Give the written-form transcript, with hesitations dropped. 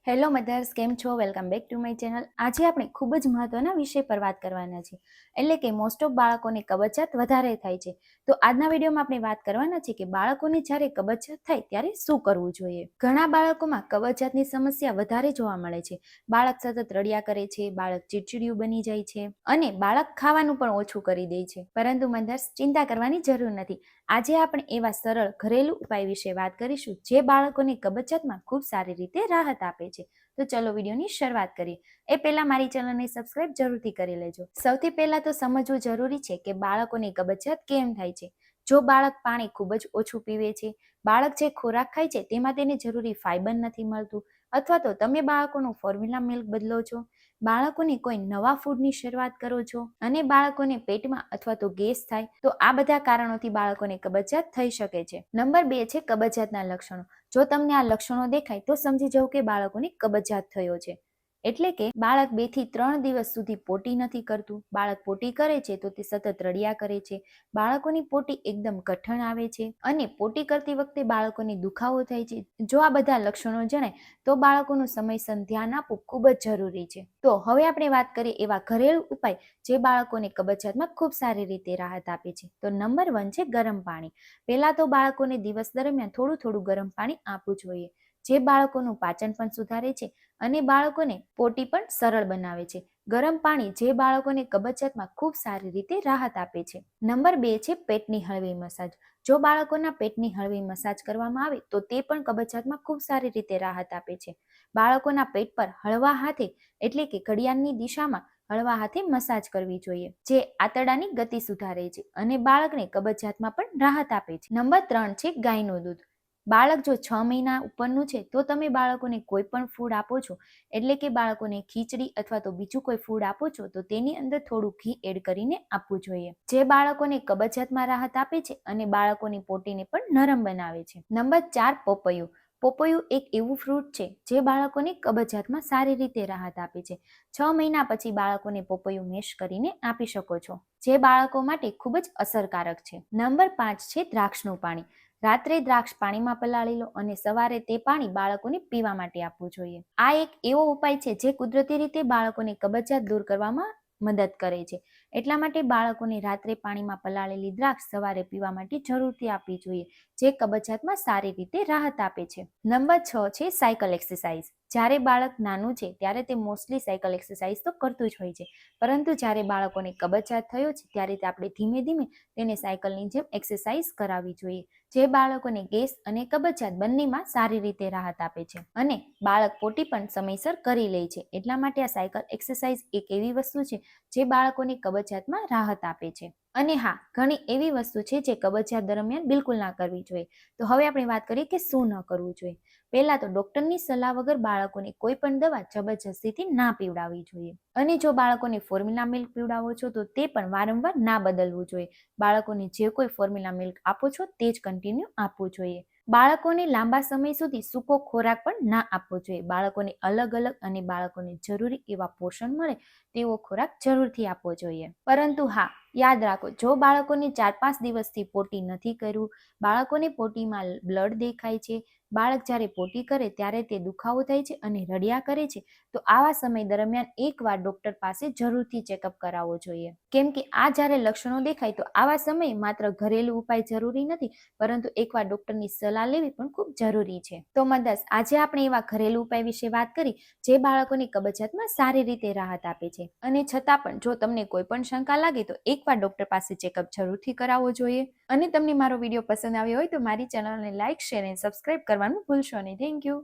Hello mothers, કેમ છો? Welcome back to my channel. આજે આપણે ખૂબ જ મહત્વના વિષય પર વાત કરવાના છીએ, એટલે કે મોસ્ટ ઓફ બાળકોને કબજિયાત વધારે થાય છે. તો આજના વિડીયોમાં આપણે વાત કરવાના છીએ કે બાળકોને જ્યારે કબજિયાત થાય ત્યારે શું કરવું જોઈએ. ઘણા બાળકોમાં કબજિયાતની સમસ્યા વધારે જોવા મળે છે. બાળક સતત રડ્યા કરે છે, બાળક ચીડચીડિયું બની જાય છે અને બાળક ખાવાનું પણ ઓછું કરી દે છે. પરંતુ મધર્સ, ચિંતા કરવાની જરૂર નથી. આજે આપણે એવા સરળ ઘરેલું ઉપાય વિશે વાત કરીશું જે બાળકોને કબજિયાતમાં ખૂબ સારી રીતે રાહત આપે છે. તો ચલો વિડીયોની શરૂઆત કરીએ. એ પહેલા મારી ચેનલને સબસ્ક્રાઇબ જરૂરથી કરી લેજો. સૌથી પહેલા તો સમજવું જરૂરી છે કે બાળકોને કબજિયાત કેમ થાય છે. જો બાળક પાણી ખૂબ જ ઓછું પીવે છે, બાળક જે ખોરાક ખાય છે તેમાં તેને જરૂરી ફાઇબર નથી મળતું, અથવા તો તમે બાળકોનું ફોર્મ્યુલા મિલ્ક બદલો છો, બાળકોને કોઈ નવા ફૂડની શરૂઆત કરો છો અને બાળકોને પેટમાં અથવા તો ગેસ થાય, તો આ બધા કારણોથી બાળકોને કબજિયાત થઈ શકે છે. નંબર 2 છે કબજિયાતના લક્ષણો. જો તમને આ લક્ષણો દેખાય તો સમજી જવું કે બાળકોને કબજિયાત થયો છે. એટલે કે બાળક 2 થી 3 દિવસ સુધી પોટી નથી કરતું, બાળક પોટી કરે છે તો તે સતત રડ્યા કરે છે, બાળકોની પોટી એકદમ કઠણ આવે છે અને પોટી કરતી વખતે બાળકોને દુખાવો થાય છે. જો આ બધા લક્ષણો જણાય તો બાળકોનું સમયસર ધ્યાન આપવું ખૂબ જ જરૂરી છે. તો હવે આપણે વાત કરીએ એવા ઘરેલું ઉપાય જે બાળકોને કબજિયાતમાં ખૂબ સારી રીતે રાહત આપે છે. તો નંબર 1 છે ગરમ પાણી. પહેલા તો બાળકોને દિવસ દરમિયાન થોડું થોડું ગરમ પાણી આપવું જોઈએ, જે બાળકોનું પાચન પણ સુધારે છે અને બાળકોને પોટી પણ સરળ બનાવે છે. ગરમ પાણી જે બાળકોને કબજિયાતમાં ખૂબ સારી રીતે રાહત આપે છે. નંબર 2 છે પેટની હળવી મસાજ. જો બાળકોના પેટની હળવી મસાજ કરવામાં આવે તો તે પણ કબજિયાતમાં ખૂબ સારી રીતે રાહત આપે છે. બાળકોના પેટ પર હળવા હાથે, એટલે કે ઘડિયાળની દિશામાં હળવા હાથે મસાજ કરવી જોઈએ, જે આંતરડાની ગતિ સુધારે છે અને બાળકને કબજિયાતમાં પણ રાહત આપે છે. નંબર 3 છે ગાયનું દૂધ. બાળક જો 6 મહિના ઉપરનું છે તો તમે બાળકોને કોઈ પણ ફૂડ આપો છો, એટલે કે બાળકોને ખીચડી અથવા તો બીજું કોઈ ફૂડ આપો છો, તો તેની અંદર થોડું ઘી એડ કરીને આપવું જોઈએ, જે બાળકોને કબજિયાતમાં રાહત આપે છે અને બાળકોની પોટીને પણ નરમ બનાવે છે. નંબર 4 પપૈયું. પપૈયું એક એવું ફ્રૂટ છે જે બાળકોને કબજિયાતમાં સારી રીતે રાહત આપે છે. 6 મહિના પછી બાળકોને પપૈયું મેશ કરીને આપી શકો છો, જે બાળકો માટે ખૂબ જ અસરકારક છે. નંબર 5 છે દ્રાક્ષનું પાણી. રાત્રે દ્રાક્ષ પાણીમાં પલાળી લો અને સવારે તે પાણી બાળકોને પીવા માટે આપવું જોઈએ. આ એક એવો ઉપાય છે જે કુદરતી રીતે બાળકોને કબજિયાત દૂર કરવામાં મદદ કરે છે. એટલા માટે બાળકોને રાત્રે પાણીમાં પલાળેલી દ્રાક્ષ સવારે પીવા માટે જરૂરથી આપવી જોઈએ, જે કબજિયાતમાં સારી રીતે રાહત આપે છે. નંબર 6 છે સાયકલ એક્સરસાઇઝ. જ્યારે બાળક નાનું છે ત્યારે તે મોસ્ટલી સાયકલ એક્સરસાઇઝ તો કરતું જ હોય છે, પરંતુ જ્યારે બાળકોને કબજિયાત થયો છે ત્યારે આપણે ધીમે ધીમે તેને સાયકલની જેમ એક્સરસાઇઝ કરાવવી જોઈએ, જે બાળકોને ગેસ અને કબજિયાત બંનેમાં સારી રીતે રાહત આપે છે અને બાળક પોટી પણ સમયસર કરી લે છે. એટલા માટે આ સાયકલ એક્સરસાઇઝ એક એવી વસ્તુ છે જે બાળકોને કબજિયાતમાં રાહત આપે છે. અને હા, ઘણી એવી વસ્તુ છે જે કબજિયાત દરમિયાન બિલકુલ ના કરવી જોઈએ. તો હવે આપણે વાત કરીએ કે શું ન કરવું જોઈએ. પહેલા તો ડોક્ટરની સલાહ વગર બાળકોને કોઈ પણ દવા જબરજસ્તીથી ના પીવડાવવી જોઈએ, અને જો બાળકોને ફોર્મ્યુલા મિલ્ક પીવડાવો છો તો તે પણ વારંવાર ના બદલવું જોઈએ. બાળકોને જે કોઈ ફોર્મ્યુલા મિલ્ક આપો છો તે જ કન્ટિન્યુ આપવું જોઈએ. બાળકોને લાંબા સમય સુધી સૂકો ખોરાક પણ ના આપવો જોઈએ. બાળકોને અલગ અલગ અને બાળકોને જરૂરી એવા પોષણ મળે તેવો ખોરાક જરૂરથી આપવો જોઈએ. પરંતુ હા, યાદ રાખો, જો બાળકોને 4-5 દિવસથી પોટી નથી કર્યું, બાળકોને પોટીમાં બ્લડ દેખાય છે, બાળક જ્યારે પોટી કરે ત્યારે તે દુખાવો થાય છે અને રડ્યા કરે છે, તો આવા સમય દરમિયાન એકવાર ડોક્ટર પાસે જરૂરથી ચેકઅપ કરાવવો જોઈએ. કેમ કે આ જ્યારે લક્ષણો દેખાય તો આવા સમયે માત્ર ઘરેલું ઉપાય જરૂરી નથી, પરંતુ એકવાર ડોક્ટરની સલાહ લેવી પણ ખૂબ જરૂરી છે. તો મધર્સ, આજે આપણે એવા ઘરેલું ઉપાય વિશે વાત કરી જે બાળકોની કબજિયાતમાં સારી રીતે રાહત આપે છે. અને છતાં પણ જો તમને કોઈ પણ શંકા લાગે તો એકવાર ડોક્ટર પાસે ચેકઅપ જરૂરથી કરાવવો જોઈએ. અને તમને મારો વિડીયો પસંદ આવ્યો હોય તો મારી ચેનલને લાઇક, શેર અને સબસ્ક્રાઇબ કરવાનું ભૂલશો નહીં. Thank you.